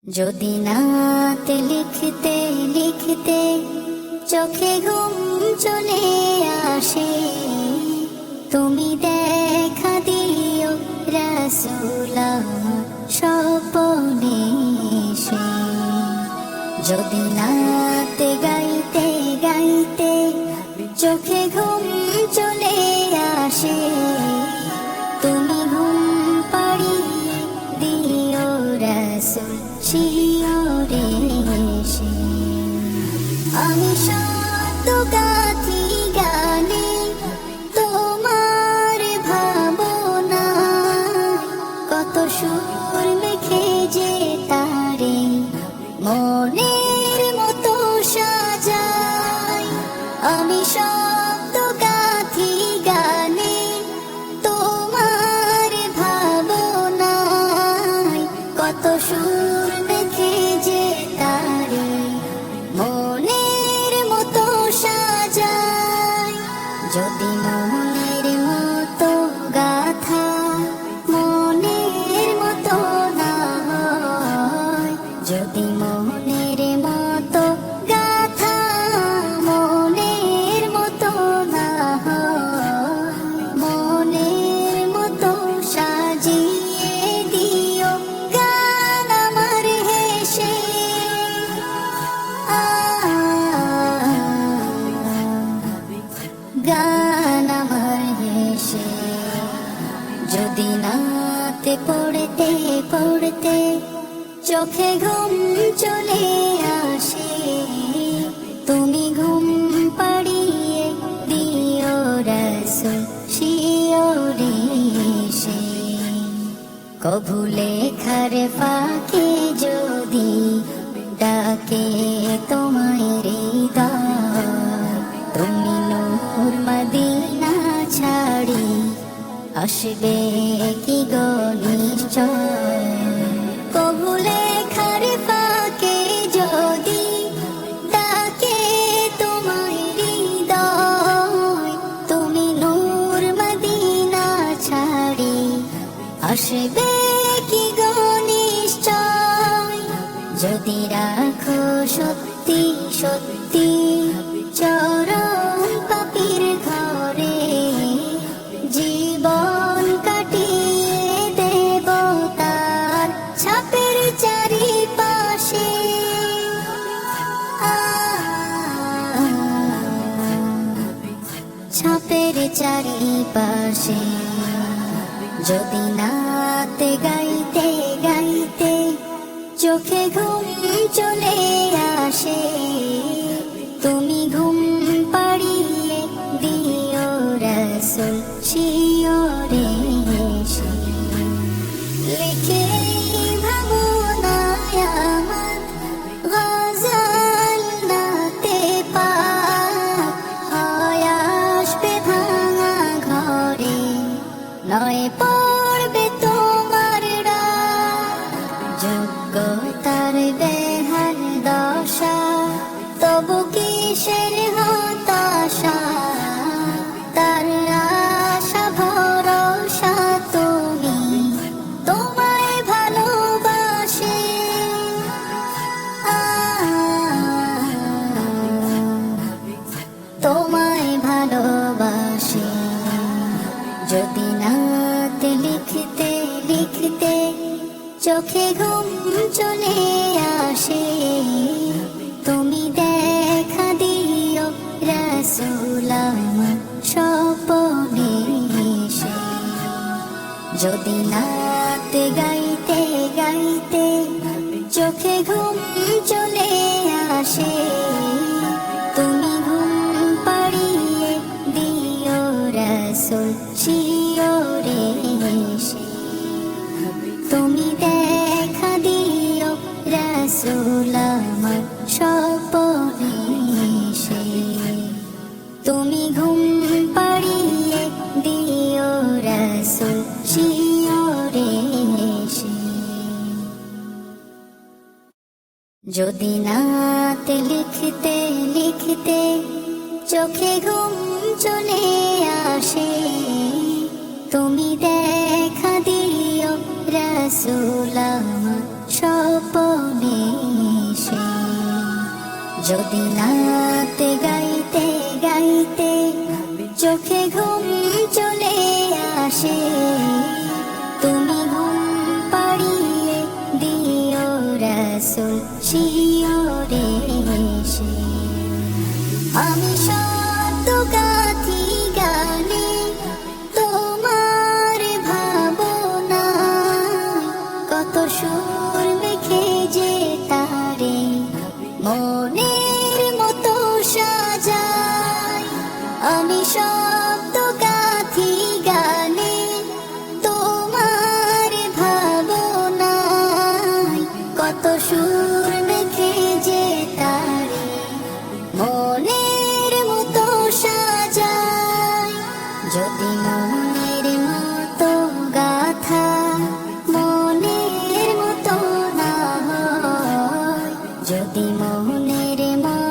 যদি নাতে লিখতে লিখতে চোখে ঘুম চলে আসে, তুমি দেখা দিও রাসূল আমার স্বপ্নে এসে। যদি নাতে গাইতে গাইতে চোখে ঘুম চলে আসে, তুমি ঘুম পাড়িয়ে দিও রাসূল শিয়রে এসে। আমি শত গাথি গানে তোমার ভাবনা, কত সুর মেখে যে তারে মনের মতো সাজাই। আমি শত গাথি গানে তোমার ভাবনায়, কত সুর মেখে যে তারে মনের মতো সাজাই। যদি মনের মতো গাথা মনের মতো না হয়, যদি মনের মতো গাথা মনের মতো না হয়, মনের মতো সাজিয়ে দিও গান আমার হেসে। গান আমার হেসে। যদি নাতে পড়তে পড়তে চোখে ঘুম চলে আসে, তুমি ঘুম পাড়িয়ে দিও রাসূল শিয়রে এসে। কভু লেখার ফাঁকে যদি ডাকে তোমায় হৃদয়, তুমি নূর মদিনা ছাড়ি আসবে কি গো নিশ্চয়। কভু লেখার ফাঁকে যদি ডাকে তোমায় হৃদয়, তুমি নূর মদিনা ছাড়ি আসবে কি গো নিশ্চয়। যদি রাখো সত্যি সত্যি চরণ পাপীর ঘরে, জীবন কাটিয়ে দেব তার ছাপের চারিপাশে। ছাপের চারিপাশে। যদি নাতে গাইতে গাইতে চোখে ঘুম চলে আসে, তুমি ঘুম পাড়িয়ে দিও রাসূল শিয়রে এসে। লিখে ভাবনায় আমার গজল নাতে পাক, হয় আসবে ভাঙা ঘরে, নয় পড়বে তোমার রাত। যোগ্যতার বেহাল দশা, তবু কিসের হতাশা, তার আশা ভরসা তুমি, তোমায় ভালোবাসে। তোমায় ভালোবাসে। যদি নাতে লিখতে লিখতে চোখে ঘুম চলে আসে, তুমি দেখা দিও রাসূল আমার স্বপ্নে এসে। যদি নাতে গাইতে গাইতে চোখে ঘুম চলে আসে, তুমি ঘুম পাড়িয়ে দিও রাসূল শিয়রে এসে। তুমি দেখা দিও রাসূল আমার স্বপ্নে এসে। তুমি ঘুম পাড়িয়ে দিও রাসূল শিয়রে এসে। যদি নাতে লিখতে লিখতে চোখে ঘুম চলে আসে, তুমি দেখা দিও রাসূল আমার স্বপ্নে। যদি নাতে গাইতে গাইতে চোখে ঘুম চলে আসে, তুমি ঘুম পাড়িয়ে দিও রাসূল শিয়রে এসে। আমি শব্দ গাথি গানে তোমার ভাবনা, কত সুর মেখে যে তারে মনের মতো সাজাই। আমি শব্দ গাথি গানে তোমার ভাবনায়, কত সুর মেখে যে তারে মনের মতো সাজাই। যদি মনের মতো গাথা মনের মতো না হয়, যদি মনের মতো